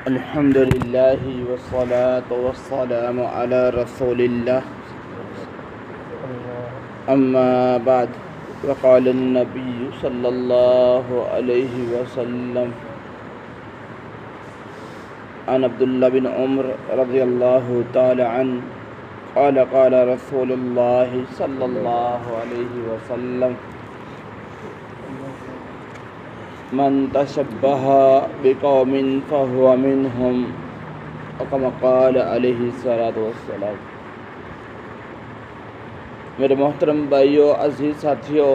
الحمد لله والصلاة والسلام على رسول الله أما بعد وقال النبي صلى الله عليه وسلم عن عبد الله بن عمر رضي الله تعالى عنه قال قال رسول الله صلى الله عليه وسلم من تشبه بقوم فهو منهم وكما قال علیہ الصلوۃ والسلام۔ میرے محترم بھائیوں، عزیز ساتھیوں،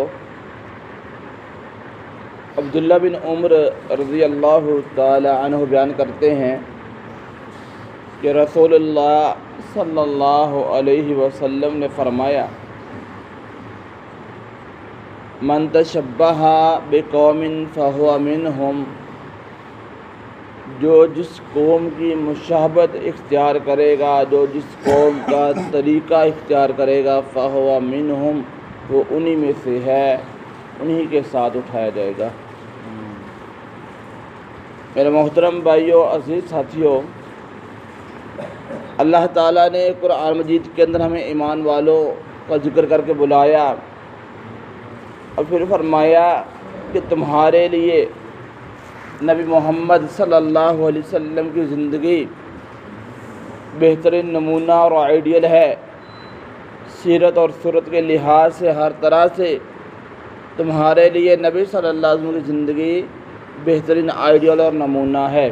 عبداللہ بن عمر رضی اللہ تعالی عنہ بیان کرتے ہیں کہ رسول اللہ صلی اللہ علیہ وسلم نے فرمایا، من تشبہ بقوم فہو منہم، جو جس قوم کی مشابہت اختیار کرے گا، جو جس قوم کا طریقہ اختیار کرے گا، فہو منہم، وہ انہی میں سے ہے، انہی کے ساتھ اٹھایا جائے گا۔ میرے محترم بھائیوں، عزیز ساتھیوں، اللہ تعالیٰ نے قرآن مجید کے اندر ہمیں ایمان والوں کا ذکر کر کے بلایا اور پھر فرمایا کہ تمہارے لیے نبی محمد صلی اللہ علیہ وسلم کی زندگی بہترین نمونہ اور آئیڈیل ہے۔ سیرت اور صورت کے لحاظ سے ہر طرح سے تمہارے لیے نبی صلی اللہ علیہ وسلم کی زندگی بہترین آئیڈیل اور نمونہ ہے،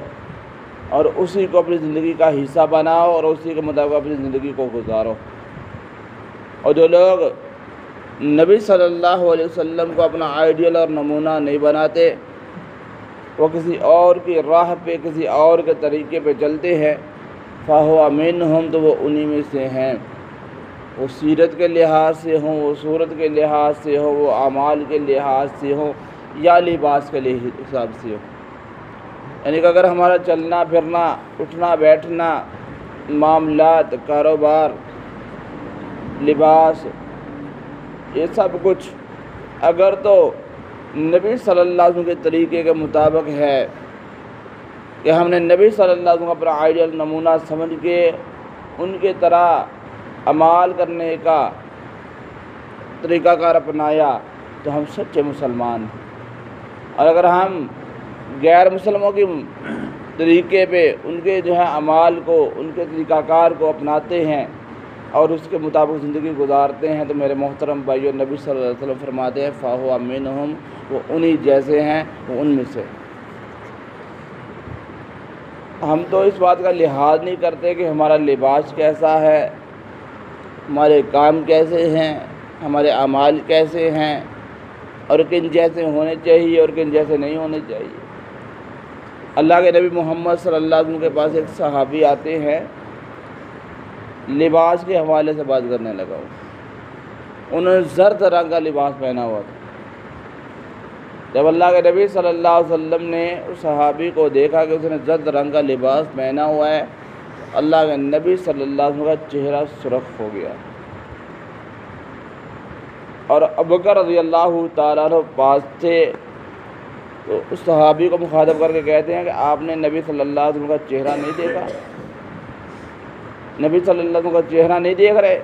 اور اسی کو اپنی زندگی کا حصہ بناؤ اور اسی کے مطابق اپنی زندگی کو گزارو۔ اور جو لوگ نبی صلی اللہ علیہ وسلم کو اپنا آئیڈیل اور نمونہ نہیں بناتے، وہ کسی اور کی راہ پہ، کسی اور کے طریقے پہ چلتے ہیں، فَهُوَ مِنْهُمْ، تو وہ انہی میں سے ہیں۔ وہ سیرت کے لحاظ سے ہوں، وہ صورت کے لحاظ سے ہوں، وہ اعمال کے لحاظ سے ہوں، یا لباس کے حساب سے ہوں۔ یعنی کہ اگر ہمارا چلنا پھرنا، اٹھنا بیٹھنا، معاملات، کاروبار، لباس، یہ سب کچھ اگر تو نبی صلی اللہ علیہ وسلم کے طریقے کے مطابق ہے کہ ہم نے نبی صلی اللہ علیہ وسلم کا اپنا آئیڈیل نمونہ سمجھ کے ان کے طرح عمال کرنے کا طریقہ کار اپنایا، تو ہم سچے مسلمان ہیں۔ اور اگر ہم غیر مسلموں کے طریقے پہ ان کے اعمال کو، ان کے طریقہ کار کو اپناتے ہیں اور اس کے مطابق زندگی گزارتے ہیں، تو میرے محترم بھائیوں، نبی صلی اللہ علیہ وسلم فرماتے ہیں فَهُوَ مِنْهُمْ، وہ انہی جیسے ہیں، وہ ان میں سے۔ ہم تو اس بات کا لحاظ نہیں کرتے کہ ہمارا لباس کیسا ہے، ہمارے کام کیسے ہیں، ہمارے اعمال کیسے ہیں، اور کن جیسے ہونے چاہیے اور کن جیسے نہیں ہونے چاہیے۔ اللہ کے نبی محمد صلی اللہ علیہ وسلم کے پاس ایک صحابی آتے ہیں، لباس کے حوالے سے بات کرنے لگا ہوں۔ انہوں نے زرد رنگ کا لباس پہنا ہوا تھا۔ جب اللہ کے نبی صلی اللہ علیہ وسلم نے اس صحابی کو دیکھا کہ اس نے زرد رنگ کا لباس پہنا ہوا ہے، اللہ کے نبی صلی اللہ علیہ وسلم کا چہرہ سرخ ہو گیا، اور ابوبکر رضی اللہ تعالیٰ عنہ پاس تھے، تو اس صحابی کو مخاطب کر کے کہتے ہیں کہ آپ نے نبی صلی اللہ علیہ وسلم کا چہرہ نہیں دیکھا؟ نبی صلی اللہ علیہ وسلم کا چہرہ نہیں دیکھ رہے؟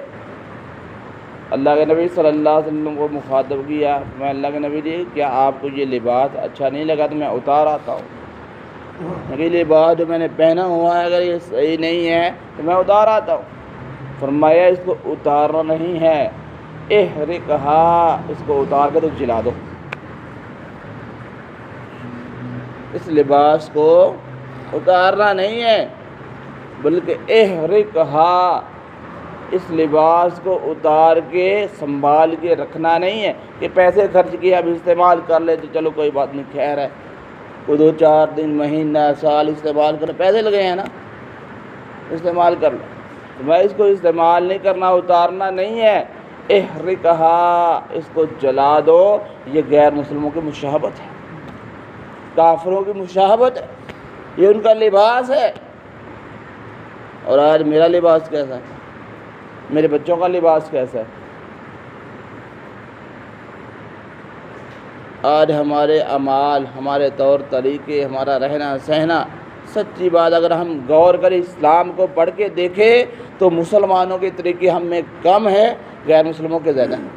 اللہ کے نبی صلی اللہ علیہ وسلم کو مخاطب کیا، میں اللہ کے نبی جی، کیا آپ کو یہ لباس اچھا نہیں لگا تو میں اتار آتا ہوں؟ یہ لباس جو میں نے پہنا ہوا ہے اگر یہ صحیح نہیں ہے تو میں اتار آتا ہوں۔ فرمایا اس کو اتارنا نہیں ہے، احرقھا، اس کو اتار کے تو جلا دو۔ اس لباس کو اتارنا نہیں ہے بلکہ احرقھا، اس لباس کو اتار کے سنبھال کے رکھنا نہیں ہے کہ پیسے خرچ کیے اب استعمال کر لے تو چلو کوئی بات نہیں، خیر ہے، کوئی 2-4 دن، مہینہ، سال استعمال کرنے، پیسے لگے ہیں نا، استعمال کر لیں۔ میں اس کو استعمال نہیں کرنا، اتارنا نہیں ہے، احرقھا، اس کو جلا دو۔ یہ غیر مسلموں کی مشابہت ہے، کافروں کی مشابہت ہے، یہ ان کا لباس ہے۔ اور آج میرا لباس کیسا ہے، میرے بچوں کا لباس کیسا ہے؟ آج ہمارے اعمال، ہمارے طور طریقے، ہمارا رہنا سہنا سچی بات اگر ہم غور کریں اسلام کو پڑھ کے دیکھیں تو مسلمانوں کے طریقے ہم میں کم ہے، غیر مسلموں کے زیادہ ہیں۔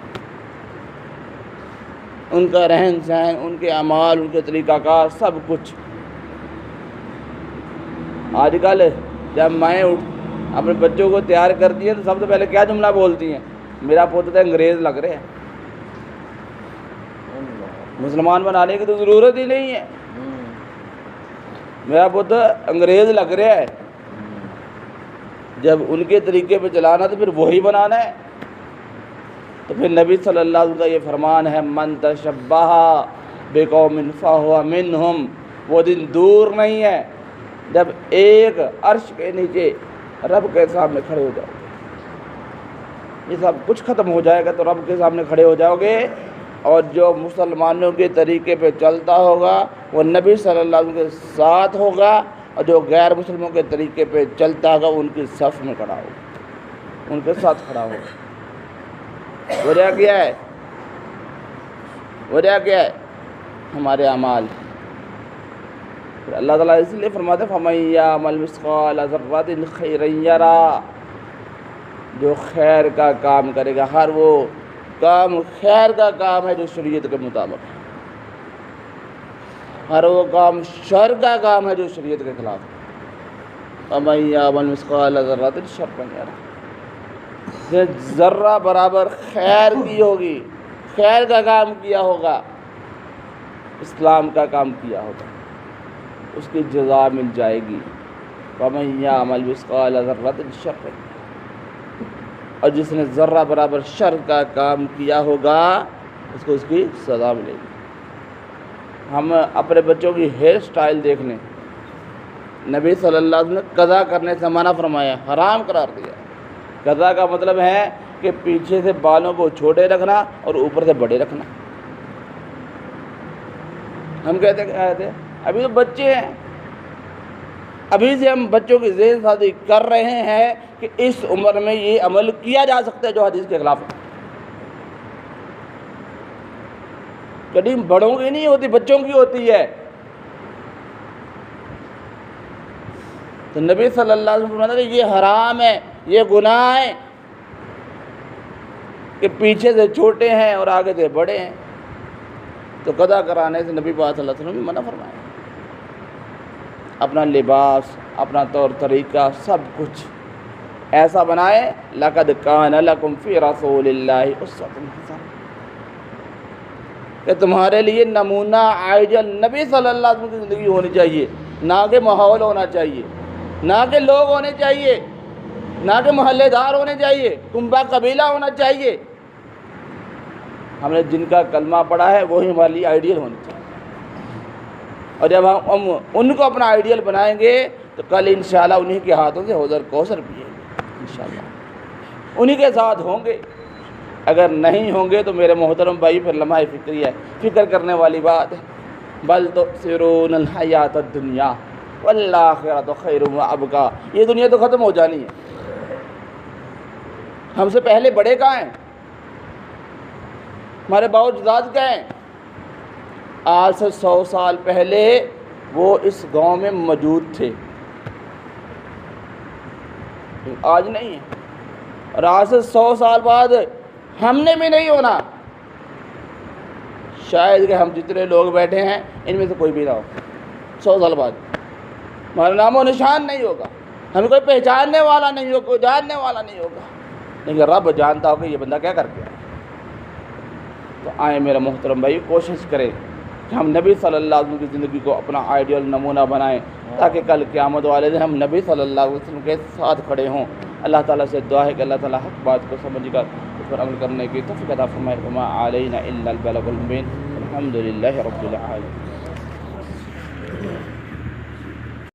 ان کا رہن سہن، ان کے اعمال، ان کے طریقہ کار، سب کچھ۔ آج کل جب مائیں اپنے بچوں کو تیار کرتی ہیں تو سب سے پہلے کیا جملہ بولتی ہیں؟ میرا پوتا انگریز لگ رہے ہیں۔ مسلمان بنانے کی تو ضرورت ہی نہیں ہے، میرا پوتا انگریز لگ رہا ہے۔ جب ان کے طریقے پہ چلانا تو پھر وہی بنانا ہے۔ تو پھر نبی صلی اللہ علیہ وسلم کا یہ فرمان ہے، من تشبہ بقوم فہو منہم، وہ دن دور نہیں ہے جب ایک عرش کے نیچے رب کے سامنے کھڑے ہو جاؤ گے۔ یہ سب کچھ ختم ہو جائے گا تو رب کے سامنے کھڑے ہو جاؤ گے، اور جو مسلمانوں کے طریقے پہ چلتا ہوگا وہ نبی صلی اللہ علیہ وسلم کے ساتھ ہوگا، اور جو غیر مسلموں کے طریقے پہ چلتا ہوگا ان کی صف میں کھڑا ہوگا، ان کے ساتھ کھڑا ہوگا۔ وجہ کیا ہے؟ وجہ کیا ہے؟ ہمارے اعمال۔ پھر اللہ تعالیٰ اس لیے فرماتے ہیں فَمَن يَعْمَلْ مِثْقَالَ ذَرَّةٍ خَيْرًا يَرَهُ، جو خیر کا کام کرے گا، ہر وہ کام خیر کا کام ہے جو شریعت کے مطابق ہے، ہر وہ کام شر کا کام ہے جو شریعت کے خلاف ہے۔ فَمَن يَعْمَلْ مِثْقَالَ ذَرَّةٍ شَرًّا يَرَهُ، ذرہ برابر خیر کی ہوگی، خیر کا کام کیا ہوگا، اسلام کا کام کیا ہوگا، اس کی جزا مل جائے گی۔ وَمَن يَعْمَلْ مِثْقَالَ ذَرَّةٍ شَرًّا، اور جس نے ذرہ برابر شر کا کام کیا ہوگا اس کو اس کی سزا ملے گی۔ ہم اپنے بچوں کی ہیئر سٹائل دیکھ لیں، نبی صلی اللہ علیہ وسلم نے قضا کرنے سے منع فرمایا، حرام قرار دیا۔ قضا کا مطلب ہے کہ پیچھے سے بالوں کو چھوٹے رکھنا اور اوپر سے بڑے رکھنا۔ ہم کہتے ہیں ابھی تو بچے ہیں، ابھی سے ہم بچوں کی ذہن سازی کر رہے ہیں کہ اس عمر میں یہ عمل کیا جا سکتا ہے جو حدیث کے خلاف ہے۔ کبھی بڑوں کی نہیں ہوتی، بچوں کی ہوتی ہے۔ تو نبی صلی اللہ علیہ وسلم فرماتے ہیں یہ حرام ہے، یہ گناہ ہے کہ پیچھے سے چھوٹے ہیں اور آگے سے بڑے ہیں۔ تو قضا کرانے سے نبی پاک صلی اللہ علیہ وسلم نے منع فرمایا۔ اپنا لباس، اپنا طور طریقہ، سب کچھ ایسا بنائے لَقَدْ كَانَ لَكُمْ فِي رَسُولِ اللَّهِ أُسْوَةٌ حَسَنَةٌ، کہ تمہارے لیے نمونہ آئیڈیل نبی صلی اللہ علیہ وسلم کی زندگی ہونی چاہیے، نہ کہ ماحول ہونا چاہیے، نہ کہ لوگ ہونے چاہیے، نہ کہ محلے دار ہونے چاہیے، کنبہ قبیلہ ہونا چاہیے۔ ہم نے جن کا کلمہ پڑھا ہے وہی ہمارے لیے آئیڈیل ہونا چاہیے، اور جب ہم ان کو اپنا آئیڈیل بنائیں گے تو کل انشاءاللہ انہی کے ہاتھوں سے حوض کوثر پیئیں گے، انشاءاللہ انہی کے ساتھ ہوں گے۔ اگر نہیں ہوں گے تو میرے محترم بھائی پھر لمحہ فکری ہے، فکر کرنے والی بات ہے۔ بل تؤثرون الحیات الدنیا والآخرۃ خیر وابقیٰ، یہ دنیا تو ختم ہو جانی ہے۔ ہم سے پہلے بڑے کہاں ہیں؟ ہمارے باوجداد کیا ہیں؟ آج سے 100 سال پہلے وہ اس گاؤں میں موجود تھے، آج نہیں ہے، اور آج سے 100 سال بعد ہم نے بھی نہیں ہونا۔ شاید کہ ہم جتنے لوگ بیٹھے ہیں ان میں سے کوئی بھی نہ ہو، 100 سال بعد ہمارا نام و نشان نہیں ہوگا، ہمیں کوئی پہچاننے والا نہیں ہوگا، کوئی جاننے والا نہیں ہوگا، لیکن رب جانتا ہوگا یہ بندہ کیا کر کے آیا۔ تو آئیں میرا محترم بھائی، کوشش کریں کہ ہم نبی صلی اللہ علیہ وسلم کی زندگی کو اپنا آئیڈیل نمونہ بنائیں، تاکہ کل قیامت والے دن ہم نبی صلی اللہ علیہ وسلم کے ساتھ کھڑے ہوں۔ اللہ تعالیٰ سے دعا ہے کہ اللہ تعالیٰ حق بات کو سمجھ کر اس پر عمل کرنے کی توفیق عطا فرمائے۔ وما علینا الا البلاغ المبین۔ الحمد للہ رب العالمین۔